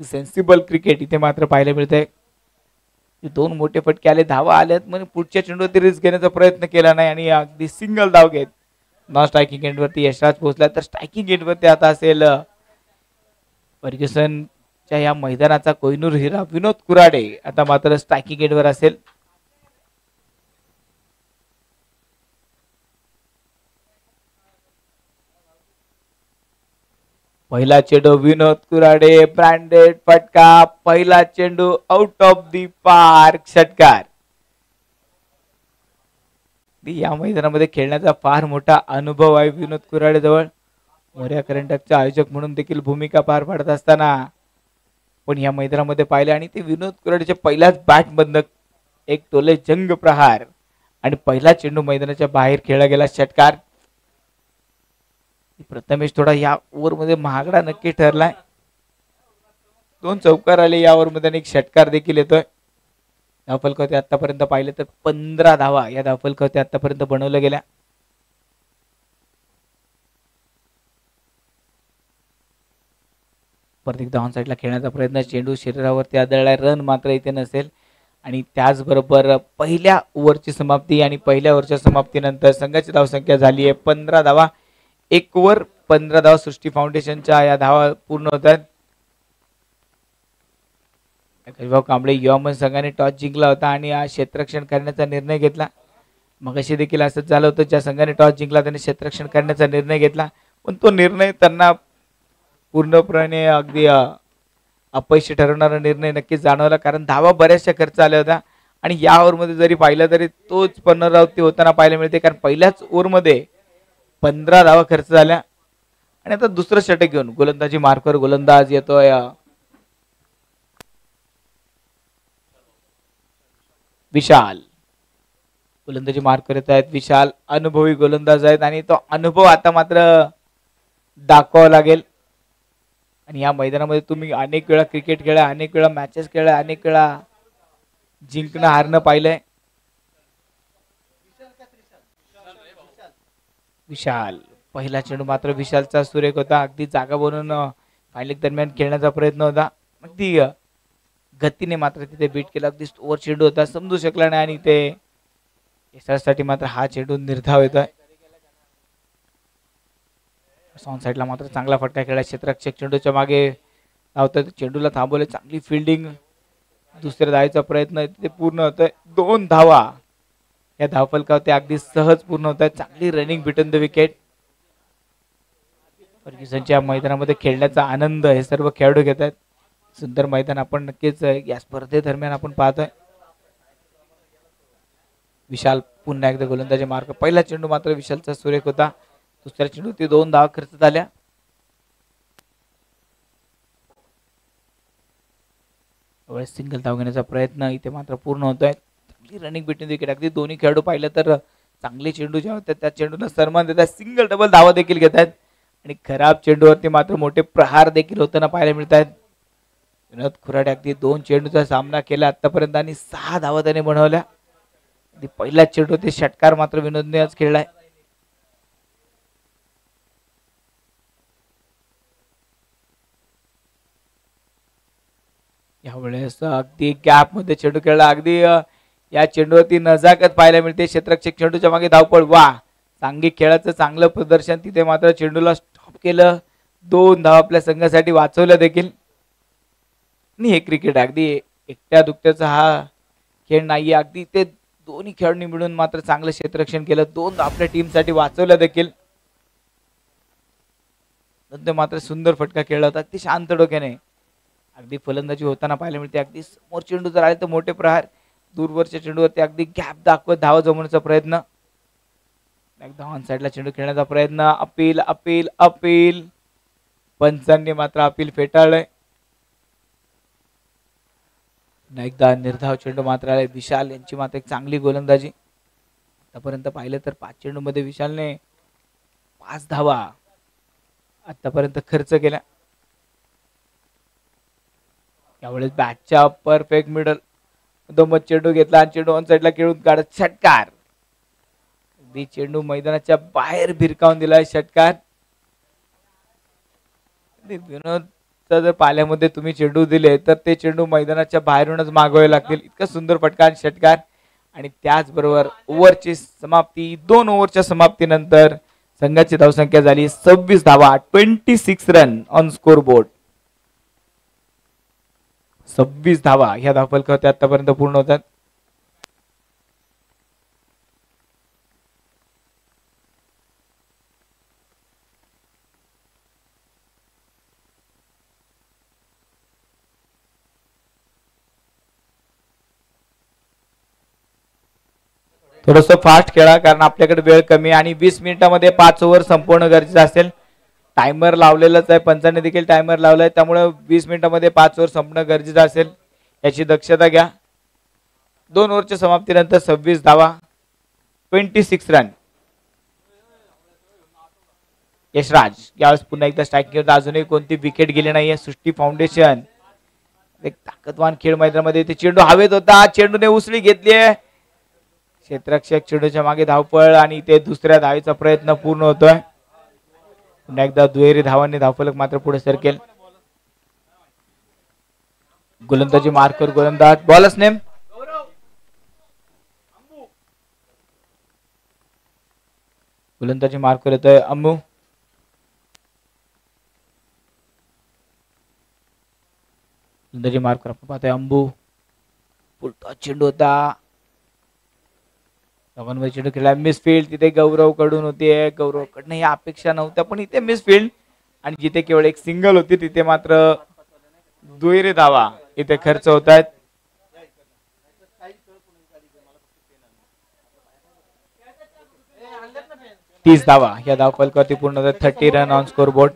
Sensible cricket इथे मात्र पाहायला मिळतंय. दोन मोठे फटके आले, धावा आल्यात म्हणजे पुढच्या चेंडूवरती रिस्क घेण्याचा प्रयत्न केला नाही आणि अगदी सिंगल धाव घेत नॉन स्ट्रायकिंग एंडवरती यशराज पोहोचला. तर स्ट्रायकिंग एंडवरती आता असेल फर्ग्युसनच्या या मैदानाचा कोहिनूर हिरा विनोद कुराडे. आता मात्र स्ट्रायकिंग एंडवर असेल. पहिला चेंडू विनोद कुराडे, ब्रँडेड फटका, पहिला चेंडू आउट ऑफ दी पार्क, षटकार. या मैदानामध्ये खेळण्याचा फार मोठा अनुभव आहे विनोद कुराडे जवळ. मोर्या करंडकचे आयोजक म्हणून देखील भूमिका पार पाडत असताना पण या मैदानामध्ये पाहिले आणि ते विनोद कुराडेच्या पहिल्याच बॅट मधनं एक टोले जंग प्रहार आणि पहिला चेंडू मैदानाच्या बाहेर खेळला गेला, षटकार. प्रथमेश थोडा या ओव्हर मध्ये महागडा नक्की ठरलाय. 2 चौकार आले या ओव्हर मध्ये आणि एक षटकार देखील येतोय. धावफलक होते आतापर्यंत पाहिले तर 15 धावा या धावफलक होते आतापर्यंत बनवल्या गेल्या. प्रत्येक धावन साईडला खेळण्याचा प्रयत्न, चेंडू शरीरावरती आदळलाय, रन मात्र इथे नसेल. आणि त्याचबरोबर पहिल्या ओव्हरची समाप्ती आणि पहिल्या ओव्हरच्या समाप्तीनंतर संघाची धावसंख्या झाली आहे 15 धावा. एक ओव्हर 15 धावा सृष्टी फाउंडेशनच्या या धावा पूर्ण होत आहेत. कांबळे युवा संघाने टॉस जिंकला होता आणि क्षेत्ररक्षण करण्याचा निर्णय घेतला. मग अशी देखील असंच झालं होतं, ज्या संघाने टॉस जिंकला त्याने क्षेत्ररक्षण करण्याचा निर्णय घेतला पण तो निर्णय त्यांना पूर्णपणे अगदी अपयशी ठरवणारा निर्णय नक्कीच जाणवला. कारण धावा बऱ्याचशा खर्च आल्या होत्या आणि या ओव्हरमध्ये जरी पाहिलं तरी तोच पुनरावृत्ती होताना पाहायला मिळते. कारण पहिल्याच ओव्हरमध्ये 15 धावा खर्च झाल्या आणि आता दुसरं षटक घेऊन गोलंदाजी मार्कवर गोलंदाज येतोय विशाल. गोलंदाजी मार्कवर येत आहेत विशाल, अनुभवी गोलंदाज आहेत आणि तो अनुभव आता मात्र दाखवावा लागेल. आणि या मैदानामध्ये तुम्ही अनेक वेळा क्रिकेट खेळा, अनेक वेळा मॅचेस खेळा, अनेक वेळा जिंकणं हारणं पाहिलंय. विशाल, पहिला चेंडू मात्र विशालचा सुरेख होता. अगदी जागा बनवून फायनल दरम्यान खेळण्याचा प्रयत्न होता. अगदी गतीने मात्र तिथे बीट केला. अगदी ओव्हर चेंडू होता, समजू शकला नाही आणि ते यशासाठी मात्र हा चेंडू निर्धाव येतोय. सॉन साईडला मात्र चांगला फटका खेळला. क्षेत्ररक्षक चेंडूच्या मागे धावतोय, चेंडूला थांबवले. चांगली फिल्डिंग, दुसऱ्या धावेचा प्रयत्न तिथे पूर्ण होतोय. 2 धावा या धावफलकावरती अगदी सहज पूर्ण होत आहेत. चांगली रनिंग बिटन द विकेट. फर्ग्युसनच्या मैदानामध्ये खेळण्याचा आनंद हे सर्व खेळाडू घेत आहेत. सुंदर मैदान आपण नक्कीच या स्पर्धेदरम्यान आपण पाहतोय. विशाल पुन्हा एकदा गोलंदाजी मार्क. पहिला चेंडू मात्र विशालचा सुरेख होता. दुसऱ्या चेंडूवरती 2 धावा खर्च झाल्या. सिंगल धाव घेण्याचा प्रयत्न इथे मात्र पूर्ण होतोय. चांगली रनिंग बिटवीन विकेट. अगदी दोन्ही खेळाडू पाहिलं तर चांगले चेंडू जे होते त्या चेंडूला सन्मान देतात. सिंगल डबल धावा देखील घेत आहेत आणि खराब चेंडूवरती मात्र मोठे प्रहार देखील होताना पाहायला मिळत आहेत. विनोद कुराडे अगदी 2 चेंडूचा सामना केला आतापर्यंत आणि 6 धावा त्याने बनवल्या. पहिला चेंडू ते षटकार मात्र विनोदने आज खेळलाय. यावेळेस अगदी गॅप मध्ये चेंडू खेळला. अगदी या चेंडूवरती नजाकत पाहायला मिळते. क्षेत्ररक्षक चेंडूच्या मागे धावपळ. वा, सांघिक खेळाचं चांगलं प्रदर्शन. तिथे मात्र चेंडूला स्टॉप केलं. 2 धावा आपल्या संघासाठी वाचवल्या देखील. आणि हे क्रिकेट अगदी एकट्या दुकट्याचा हा खेळ नाहीये. अगदी ते दोन्ही खेळाडूंनी मिळून मात्र चांगलं क्षेत्ररक्षण केलं. 2 आपल्या टीमसाठी वाचवल्या देखील. मात्र सुंदर फटका खेळला होता अगदी शांत डोक्याने. अगदी फलंदाजी होताना पाहायला मिळते. अगदी समोर चेंडू जर आले तर मोठे प्रहार. दूरवरच्या चेंडूवरती अगदी गॅप दाखवत धावा जमवण्याचा प्रयत्न. एकदा ऑन साईडला चेंडू खेळण्याचा प्रयत्न. Appeal appeal appeal. पंचांनी मात्र अपील फेटाळलंय. एकदा निर्धाव चेंडू मात्र आले. विशाल यांची मात्र एक चांगली गोलंदाजी. आतापर्यंत पाहिलं तर 5 चेंडू मध्ये विशालने 5 धावा आतापर्यंत खर्च केल्या. यावेळेस बॅटच्या परफेक्ट मिडल मधोमध चेंडू घेतला आणि चेंडू ऑन साईडला खेळून काढत षटकार. अगदी चेंडू मैदानाच्या बाहेर भिरकावून दिलाय, षटकार. विनोद चा जर पाल्यामध्ये तुम्ही चेंडू दिले तर ते चेंडू मैदानाच्या बाहेरूनच मागवावे लागतील. इतका सुंदर फटका आणि षटकार. आणि त्याचबरोबर ओव्हरची समाप्ती 2 ओव्हरच्या समाप्तीनंतर संघाची धावसंख्या झाली 26 धावा, 26 रन ऑन स्कोर बोर्ड. 26 धावा ह्या धावफलकावरती आतापर्यंत पूर्ण होतात. थोडस फास्ट खेळा कारण आपल्याकडे वेळ कमी आणि 20 मिनिटांमध्ये 5 ओव्हर संपवणं गरजेचं असेल. टायमर लावलेलाच आहे, पंचांनी देखील टायमर लावलाय, त्यामुळे 20 मिनिटांमध्ये 5 ओव्हर संपणं गरजेचं असेल, याची दक्षता घ्या. 2 ओव्हरच्या समाप्तीनंतर 26 धावा, 26 रन. यशराज यावेळेस पुन्हा एकदा स्ट्राईक, अजूनही कोणती विकेट गेली नाहीये. सृष्टी फाउंडेशन एक ताकदवान खेळ मैदानामध्ये, ते चेंडू हवेत होता, चेंडूने उसळी घेतली आहे. क्षेत्ररक्षक चेंडूच्या मागे धावपळ आणि ते दुसऱ्या धावेचा प्रयत्न पूर्ण होतोय. पुन्हा एकदा दुहेरी धावांनी धावफलक मात्र पुढे सरकेल. गोलंदाजी मार्कर गोलंदाज, बॉलर्स नेम गोलंदाजी मार्कर येतोय अम्मू. गोलंदाजी मार्कर आपण पाहतोय अंबू. पुलटा चेंडू होता, दोघांमध्ये चेंडू खेळला, मिसफील्ड तिथे गौरव कडून होते. गौरव कडनं या अपेक्षा नव्हत्या, पण इथे मिसफील्ड. आणि जिथे केवळ एक सिंगल होती तिथे मात्र दुहेरी धावा इथे खर्च होत आहेत. तीस धावा या धावफलकावरती पूर्ण होतात. 30 रन ऑन स्कोर बोर्ड.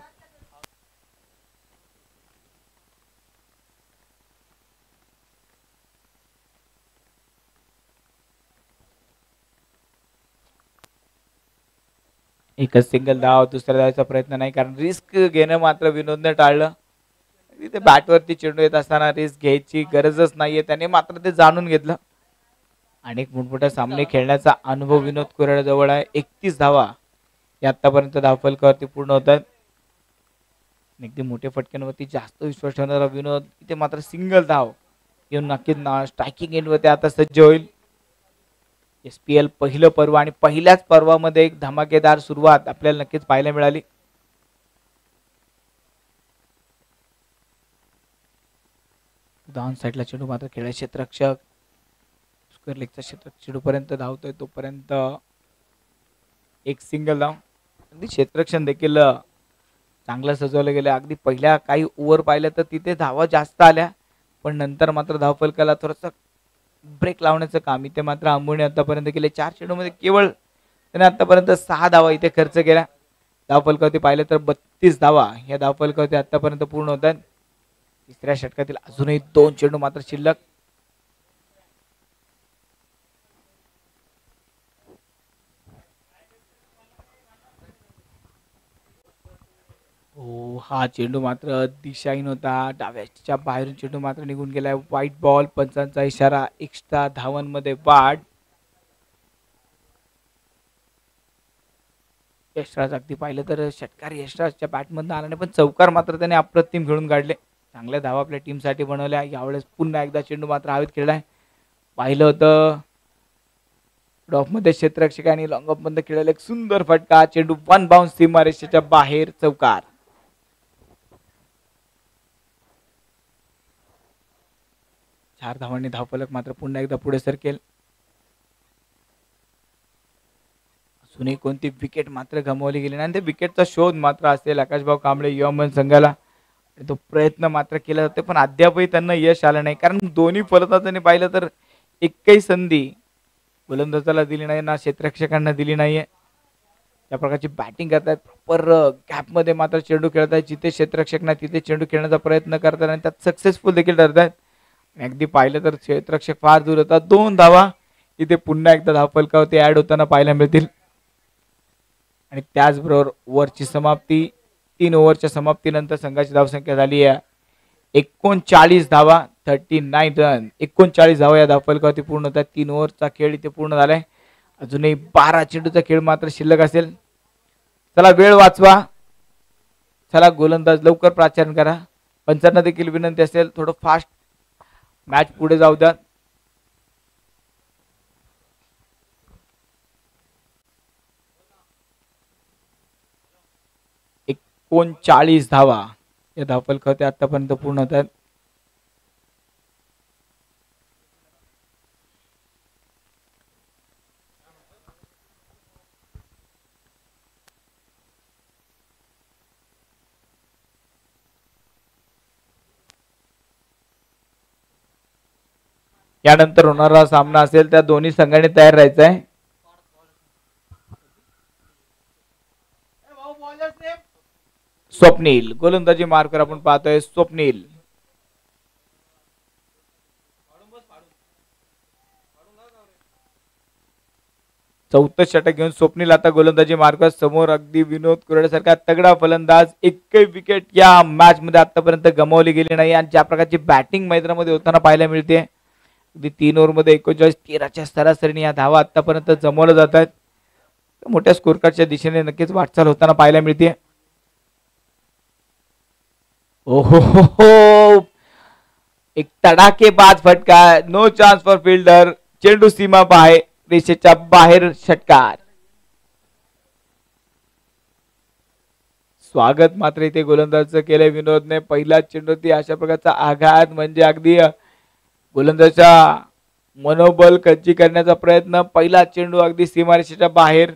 एकच सिंगल धाव, दुसऱ्या धावाचा प्रयत्न नाही, कारण रिस्क घेणं मात्र विनोदने टाळलं. तिथे बॅटवरती चेंडू येत असताना रिस्क घ्यायची गरजच नाहीये, त्याने मात्र ते जाणून घेतलं. अनेक मोठमोठ्या सामने खेळण्याचा अनुभव विनोद कुराड जवळ आहे. 31 धावा या आतापर्यंत धावफलकावरती पूर्ण होत आहेत. अगदी मोठ्या फटक्यांवरती जास्त विश्वास ठेवणारा विनोद इथे मात्र सिंगल धाव येऊन नक्कीच स्ट्रायकिंग एंडवरती आता सज्ज होईल. SPL पहिलं पर्व आणि पहिल्याच पर्वामध्ये एक धमाकेदार सुरुवात आपल्याला नक्कीच पाहायला मिळाली. डाऊन साईडला चेंडू मात्र खेळायचे क्षेत्ररक्षक स्क्वेअर लेगचा क्षेत्ररक्षक चेंडू पर्यंत धावतोय, तोपर्यंत एक सिंगल धाव. अगदी क्षेत्ररक्षण देखील चांगलं सजवलं गेलं. अगदी पहिल्या काही ओव्हर पाहिल्या तर तिथे धावा जास्त आल्या, पण नंतर मात्र धावफलकाला थोडंसं ब्रेक लावण्याचं काम इथे मात्र अंबुने आतापर्यंत केले. 4 चेंडूमध्ये केवळ त्याने आतापर्यंत 6 धावा इथे खर्च केला. धावफलकावरती पाहिलं तर 32 धावा या धावफलकावरती आतापर्यंत पूर्ण होतात. तिसऱ्या षटकातील अजूनही 2 चेंडू मात्र शिल्लक. हा चेंडू मात्र दिशाहीन होता, डाव्याच्या बाहेरून चेंडू मात्र निघून गेलाय. व्हाईट बॉल, पंचांचा इशारा, एक्स्ट्रा धावांमध्ये वाढ. यशराज अगदी पाहिलं तर षटकार यशराजच्या बॅटमधून आला नाही, पण चौकार मात्र त्याने अप्रतिम खेळून काढले. चांगल्या धावा आपल्या टीमसाठी बनवल्या. यावेळेस पुन्हा एकदा चेंडू मात्र हवेत खेळलाय. पाहिलं होतं ड्रॉपमध्ये क्षेत्ररक्षकांनी लॉंग ऑफ मध्ये खेळलेला एक सुंदर फटका, चेंडू वन बाउन्स सीमारेषेच्या बाहेर, चौकार. चार धावांनी धावफलक मात्र पुन्हा एकदा पुढे सरकेल. अजूनही कोणती विकेट मात्र गमावली गेली नाही. त्या विकेटचा शोध मात्र असेल आकाशभाऊ कांबळे युवा संघाला. तो प्रयत्न मात्र केला जातो, पण अद्यापही त्यांना यश आलं नाही, कारण दोन्ही फलंदाजांनी पाहिलं तर एकही संधी गोलंदाजाला दिली नाही ना क्षेत्ररक्षकांना दिली नाहीये. त्या प्रकारची बॅटिंग करतात, प्रॉपर गॅप मध्ये मात्र चेंडू खेळतात. जिथे क्षेत्ररक्षक नाही तिथे चेंडू खेळण्याचा प्रयत्न करतात आणि त्यात सक्सेसफुल देखील ठरतात. अगदी पाहिलं तर क्षेत्ररक्षक फार दूर होता. 2 धावा इथे पुन्हा एकदा धावफलकावरती ऍड होताना पाहायला मिळतील. आणि त्याचबरोबर ओव्हरची समाप्ती, 3 ओव्हरच्या समाप्तीनंतर संघाची धावसंख्या झाली आहे 39 धावा, 39 रन. 39 धावा या धावफलकावरती पूर्ण होतात. 3 ओव्हरचा खेळ इथे पूर्ण झालाय. अजूनही 12 चेंडूचा खेळ मात्र शिल्लक असेल. चला वेळ वाचवा, चला गोलंदाज लवकर प्राचारण करा. पंचांना देखील विनंती असेल थोडं फास्ट मॅच पुढे जाऊ द्या. 39 धावा या धावफलकात आतापर्यंत पूर्ण होतात. यानंतर होणारा सामना असेल त्या दोन्ही संघांनी तयार राहायचं आहे. स्वप्नील गोलंदाजी मार्कर आपण पाहतोय. स्वप्नील चौथं षटक घेऊन स्वप्नील आता गोलंदाजी मार्कर समोर. अगदी विनोद कुराडेसारखा तगडा फलंदाज. एकही विकेट या मॅच मध्ये आतापर्यंत गमावली गेली नाही आणि ज्या प्रकारची बॅटिंग मैदानामध्ये होताना पाहायला मिळते. अगदी 3 ओव्हरमध्ये 39-13च्या सरासरीने या धावा आतापर्यंत जमवल्या जात आहेत. मोठ्या स्कोरकार्डच्या दिशेने नक्कीच वाटचाल होताना पाहायला मिळते. ओहो एक तडाकेबाज फटका. No chance for fielder. चेंडू सीमा बाहेर रेषेच्या बाहेर. षटकार. स्वागत मात्र इथे गोलंदाजाचं केलंय विनोदने. पहिला चेंडूवरती अशा प्रकारचा आघात म्हणजे अगदी गोलंदाजाच्या मनोबल कच्ची करण्याचा प्रयत्न. पहिला चेंडू अगदी सीमारेषेच्या बाहेर.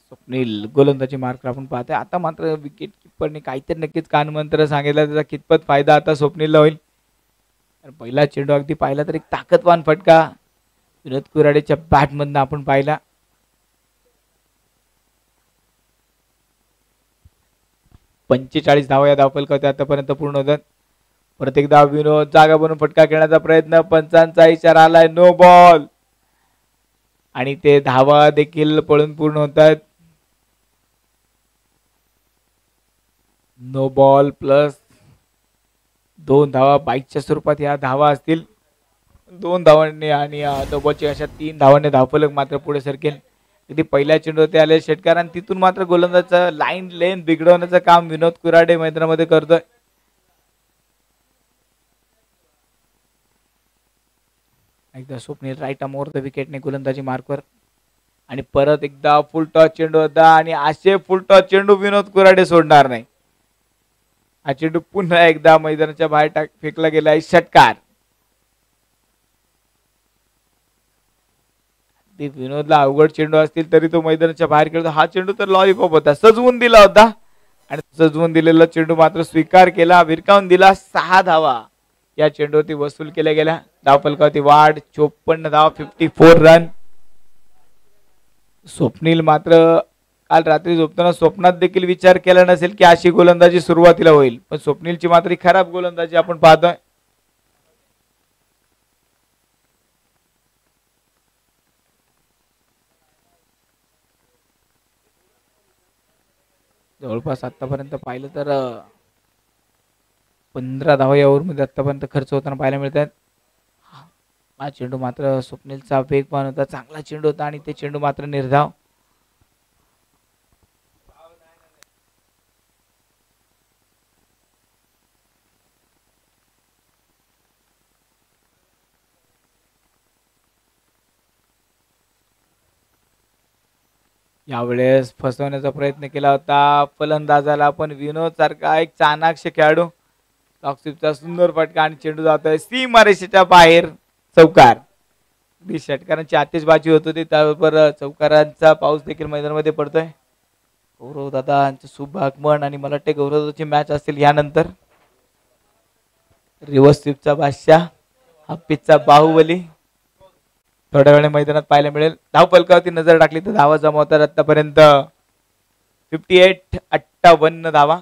स्वप्नील गोलंदाजी मार्कर आपण पाहतोय. आता मात्र विकेट किपरने काहीतरी नक्कीच कानमंत्र सांगितलं. त्याचा कितपत फायदा आता स्वप्नीलला होईल. पहिला चेंडू अगदी पाहिला तर एक ताकदवान फटका विनोद कुराडेच्या बॅट मधनं आपण पाहिला. 45 धावा या धावफलकात आतापर्यंत पूर्ण होतात. परत एकदा विनोद जागा बनवून फटका खेळण्याचा प्रयत्न. पंचांचा इशारा आलाय. नो बॉल आणि ते धावा देखील पळून पूर्ण होतात. नो बॉल प्लस 2 धावा बाईकच्या स्वरूपात या धावा असतील. 2 धावांनी आणि नो बॉलची अशा 3 धावांनी धावफलक मात्र पुढे सरकेल. किती पहिल्या चेंडूवरती आले षटकार आणि तिथून मात्र गोलंदाजाचं लाईन लेन बिघडवण्याचं काम विनोद कुराडे मैदानामध्ये करतोय. एकदा Swapnil right arm over the विकेटने गोलंदाजी मार्कवर आणि परत एकदा फुल टॉस चेंडू होता आणि असे फुल टॉस चेंडू विनोद कुराडे सोडणार नाही. हा चेंडू पुन्हा एकदा मैदानाच्या बाहेर फेकला गेलाय. षटकार. विनोदला अवघड चेंडू असतील तरी तो मैदानाच्या बाहेर खेळतो. हा चेंडू तर लॉलीपॉप होता. सजवून दिला होता आणि सजवून दिलेला चेंडू मात्र स्वीकार केला. विरकावून दिला. 6 धावा या चेंडूवरती वसूल केल्या गेल्या. धावफलकावरती वाढ 54 धावा 54 रन. स्वप्नील मात्र काल रात्री झोपताना स्वप्नात देखील विचार केला नसेल की अशी गोलंदाजी सुरुवातीला होईल. पण स्वप्नीलची मात्र खराब गोलंदाजी आपण पाहतोय. जवळपास आतापर्यंत पाहिलं तर 15 धावा या ओव्हरमध्ये आतापर्यंत खर्च होताना पाहायला मिळतात. हा चेंडू मात्र स्वप्नीलचा वेगवान होता. चांगला चेंडू होता आणि ते चेंडू मात्र निर्धाव. यावेळेस फसवण्याचा प्रयत्न केला होता फलंदाजाला पण विनोद सारखा एक चाणाक्ष खेळाडू. लॉकस्वीपचा सुंदर फटका आणि चेंडू जातोय सीमारेषेच्या बाहेर. चौकार. षटकारांची आतिषबाजी होत होती त्याबरोबर चौकारांचा पाऊस देखील मैदानामध्ये पडतोय. गौरव दादा यांचं शुभ आगमन आणि मला वाटते गौरवची मॅच असेल यानंतर. रिव्हर्स स्वीपचा बादशाह हाफिजचा बाहुबली थोड्या वेळ मैदानात पाहायला मिळेल. धावफलकावरती नजर टाकली तर धावा जमवतात आतापर्यंत 58 धावा.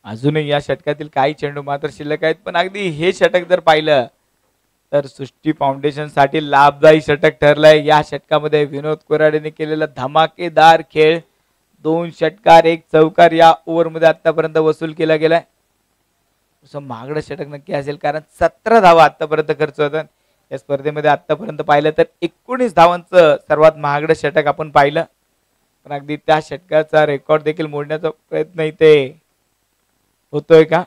अजूनही या षटकातील काही चेंडू मात्र शिल्लक आहेत पण अगदी हे षटक जर पाहिलं तर सृष्टी फाउंडेशन साठी लाभदायी षटक ठरलंय. या षटकामध्ये विनोद कोराडेने केलेला धमाकेदार खेळ 2 षटकार 1 चौकार या ओव्हरमध्ये आतापर्यंत वसूल केला गेलाय. महागडं षटक नक्की असेल, कारण 17 धावा आतापर्यंत खर्च होतात या स्पर्धेमध्ये. आतापर्यंत पाहिलं तर 19 धावांचं सर्वात महागडं षटक आपण पाहिलं, पण अगदी त्या षटकाचा रेकॉर्ड देखील मोडण्याचा प्रयत्न इथे होतोय का.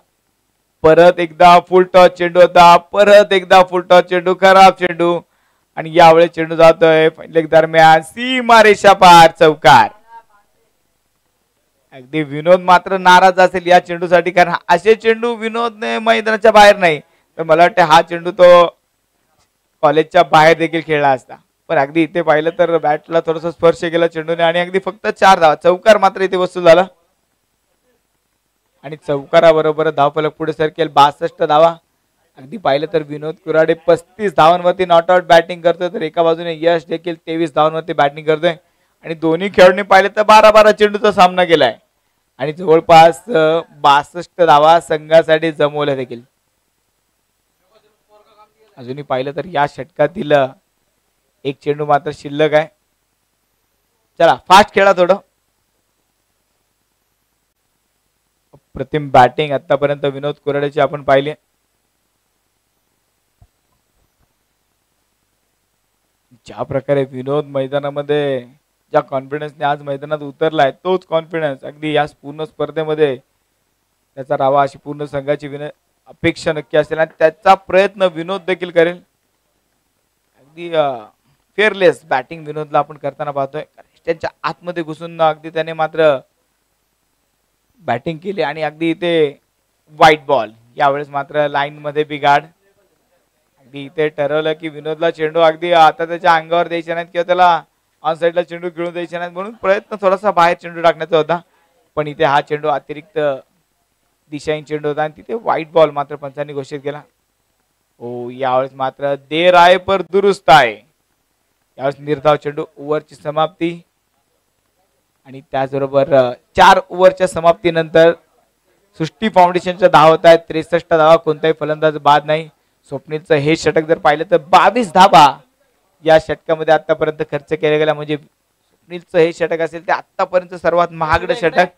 परत एकदा फुल टॉस चेंडू होता, परत एकदा फुल टॉस चेंडू, खराब चेंडू, आणि यावेळेस चेंडू जातोय फैलेक दरम्यान, सीमारेषा पार, चौकार. अगदी विनोद मात्र नाराज असेल या चेंडूसाठी, कारण असे चेंडू विनोदने मैदानाच्या बाहेर नाही तर मला वाटतं हा चेंडू तो कॉलेजच्या बाहेर देखील खेळला असता. पण अगदी इथे पाहिलं तर बॅटला थोडासा स्पर्श केला चेंडूने आणि अगदी फक्त 4 धावा, चौकार मात्र इथे वसूल झाला. आणि चौकाराबरोबर धावफलक पुढे सरकेल 62 धावा. अगदी पाहिलं तर विनोद कुराडे 35 धावांवरती नॉट आउट बॅटिंग करतोय, तर एका बाजूने यश देखील 23 धावांवरती बॅटिंग करतोय. आणि दोन्ही खेळाडूंनी पाहिलं तर 12-12 चेंडूचा सामना केलाय आणि जवळपास 62 धावा संघासाठी जमवल्या देखील. अजूनही पाहिलं तर या षटकातील एक चेंडू मात्र शिल्लक आहे. चला फास्ट खेळा थोडं. प्रतिम बॅटिंग आतापर्यंत विनोद कुराडेची आपण पाहिली. ज्या प्रकारे विनोद मैदानामध्ये ज्या कॉन्फिडन्सने आज मैदानात उतरलाय, तोच कॉन्फिडन्स अगदी या पूर्ण स्पर्धेमध्ये त्याचा राहावा अशी पूर्ण संघाची अपेक्षा नक्की असेल आणि त्याचा प्रयत्न विनोद देखील करेल. अगदी फेअरलेस बॅटिंग विनोदला आपण करताना पाहतोय. त्यांच्या आतमध्ये घुसून अगदी त्याने मात्र बॅटिंग केली आणि अगदी इथे व्हाईट बॉल. यावेळेस मात्र लाईन मध्ये बिघाड. अगदी इथे ठरवलं की विनोदला चेंडू अगदी आता त्याच्या अंगावर द्यायचे नाहीत किंवा त्याला ऑन साईडला चेंडू खेळू द्यायचे नाहीत, म्हणून प्रयत्न थोडासा बाहेर चेंडू टाकण्याचा होता. पण इथे हा चेंडू अतिरिक्त दिशाहीन चेंडू होता आणि तिथे व्हाईट बॉल मात्र पंचांनी घोषित केला. हो, यावेळेस मात्र देर आहे पर दुरुस्त आहे. यावेळेस निर्धाव चेंडू. ओव्हरची समाप्ती आणि त्याचबरोबर 4 ओव्हरच्या समाप्तीनंतर सृष्टी फाउंडेशनच्या धावा होत आहेत 63 धावा. कोणताही फलंदाज बाद नाही. स्वप्नीलचं हे षटक जर पाहिलं तर 22 धावा या षटकामध्ये आतापर्यंत खर्च केला गेला. म्हणजे स्वप्नीलचं हे षटक असेल ते आतापर्यंत सर्वात महागडं षटक.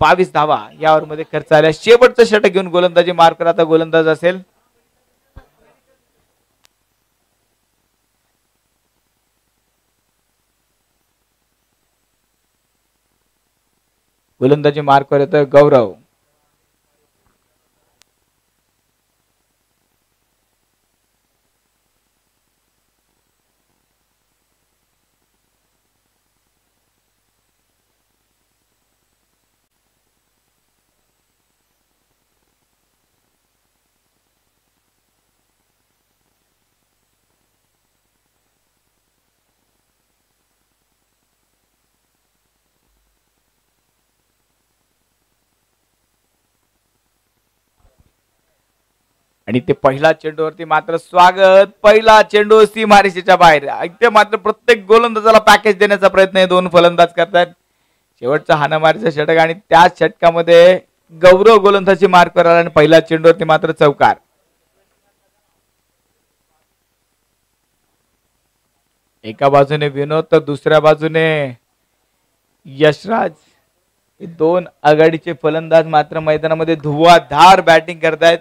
22 धावा यावर मध्ये खर्च आल्या. शेवटचं षटक घेऊन गोलंदाजी मार्कर आता गोलंदाज असेल. गोलंदाजी मार्कवर येतोय गौरव. आणि ते पहिला चेंडूवरती मात्र स्वागत. पहिला चेंडू सीमारेषेच्या बाहेर. इथे मात्र प्रत्येक गोलंदाजाला पॅकेज देण्याचा प्रयत्न हे दोन फलंदाज करतात. शेवटचा हाणामारीचा षटक आणि त्या षटकामध्ये गौरव गोलंदाजी मार्कवर आला आणि पहिल्या चेंडूवरती मात्र चौकार. एका बाजूने विनोद तर दुसऱ्या बाजूने यशराज. हे दोन आघाडीचे फलंदाज मात्र मैदानामध्ये धुवाधार बॅटिंग करतायत.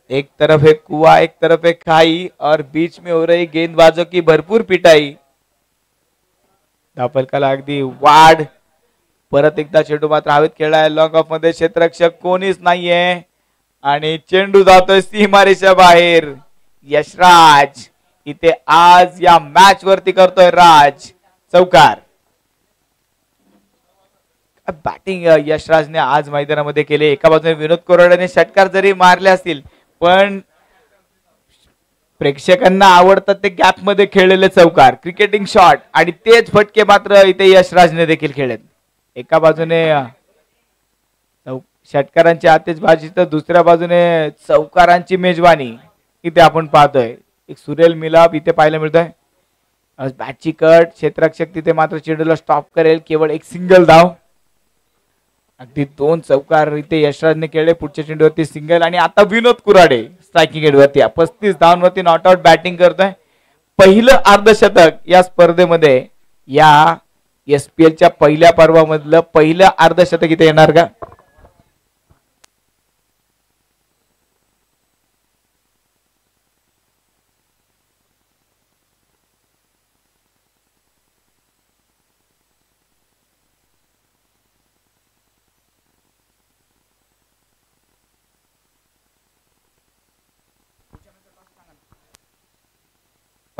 एक तरफ है कुआ, एक तरफ है खाई और बीच में हो रही गेंदबाजों की भरपूर पिटाई. धावफलकाला अगदी वाढ. परत एकदा चेंडू मात्र हवेत खेळलाय. लॉंग ऑफ मध्ये क्षेत्ररक्षक कोणीच नाहीये आणि चेंडू जातोय सीमारेषा बाहेर. यशराज इथे आज या मॅच वरती करतोय राज. चौकार. बॅटिंग यशराजने आज मैदानामध्ये केले. एका बाजूने विनोद कोराडेने षटकार जरी मारले असतील पण प्रेक्षकांना आवडतात ते गॅप मध्ये खेळलेले चौकार, क्रिकेटिंग शॉट आणि तेच फटके मात्र इथे यशराजने देखील खेळलेत. एका बाजूने षटकारांची आतिषबाजी तर दुसऱ्या बाजूने चौकारांची मेजवानी इथे आपण पाहतोय. एक सुरेल मिलाप इथे पाहायला मिळतोय. बॅटची कट. क्षेत्ररक्षक तिथे मात्र चेंडूला स्टॉप करेल. केवळ एक सिंगल धाव. अगदी दोन चौकार इथे यशराजने केले. पुढच्या चेंडूवरती सिंगल आणि आता विनोद कुराडे स्ट्रायकिंग एंडवरती 35 धावांवरती नॉट आउट बॅटिंग करतोय. पहिलं अर्धशतक या स्पर्धेमध्ये, या SPL च्या पहिल्या पर्वामधलं पहिलं अर्धशतक इथे येणार का?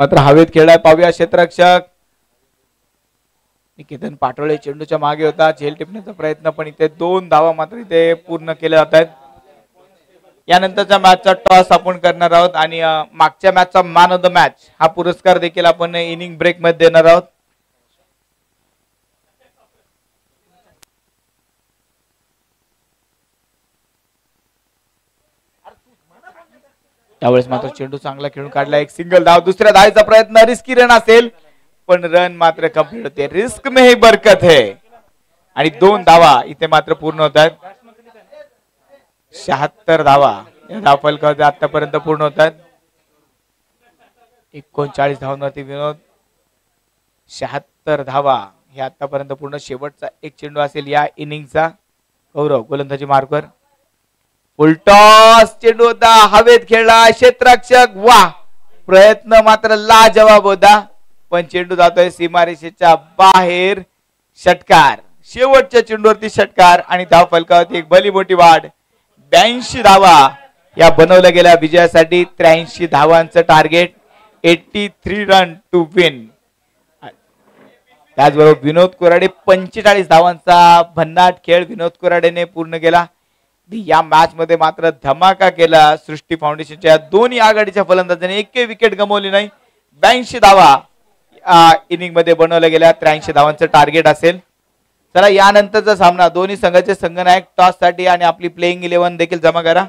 मात्र हवेत खेळाय पाहूया क्षेत्ररक्षक निकेतन पाटोळे चेंडूच्या मागे होता, झेल टिपण्याचा प्रयत्न, पण इथे 2 धावा मात्र इथे पूर्ण केल्या जात आहेत. यानंतरच्या मॅचचा टॉस आपण करणार आहोत आणि मागच्या मॅचचा मॅन ऑफ द मॅच हा पुरस्कार देखील आपण इनिंग ब्रेक मध्ये देणार आहोत. त्यावेळेस मात्र चेंडू चांगला खेळून काढला, एक सिंगल धाव, दुसऱ्या धावेचा प्रयत्न, रिस्की रन असेल पण रन मात्र कंप्लीट होते. रिस्क में ही बरकत है आणि 2 धावा इथे मात्र पूर्ण होत आहेत. 76 धावा या धावफलकावर आतापर्यंत पूर्ण होत आहेत. 39 धावांवरती विनोद, 76 धावा हे आतापर्यंत पूर्ण. शेवटचा एक चेंडू असेल या इनिंगचा. गौरव गोलंदाजी मार्कवर, उलटॉस चेंडू होता, हवेत खेळला क्षेत्ररक्षक, वा प्रयत्न मात्र लाजवाब होता पण चेंडू जातोय सीमारेषेच्या बाहेर. षटकार, शेवटच्या चेंडूवरती षटकार आणि धाव फलकावरती एक भली मोठी वाढ. 82 धावा या बनवल्या गेल्या विजयासाठी. 83 धावांचं टार्गेट, 83 रन टू विन. त्याचबरोबर विनोद कोराडे 45 धावांचा भन्नाट खेळ विनोद कोराडेने पूर्ण केला. या मॅच मध्ये मात्र धमाका केला सृष्टी फाउंडेशनच्या दोन्ही आघाडीच्या फलंदाजांनी एकही विकेट गमावली नाही. 82 धावा इनिंग मध्ये बनवल्या गेल्या. 83 धावांचं टार्गेट असेल. चला यानंतरचा सामना, दोन्ही संघाचे संघनायक टॉस साठी आणि आपली प्लेइंग 11 देखील जमा करा.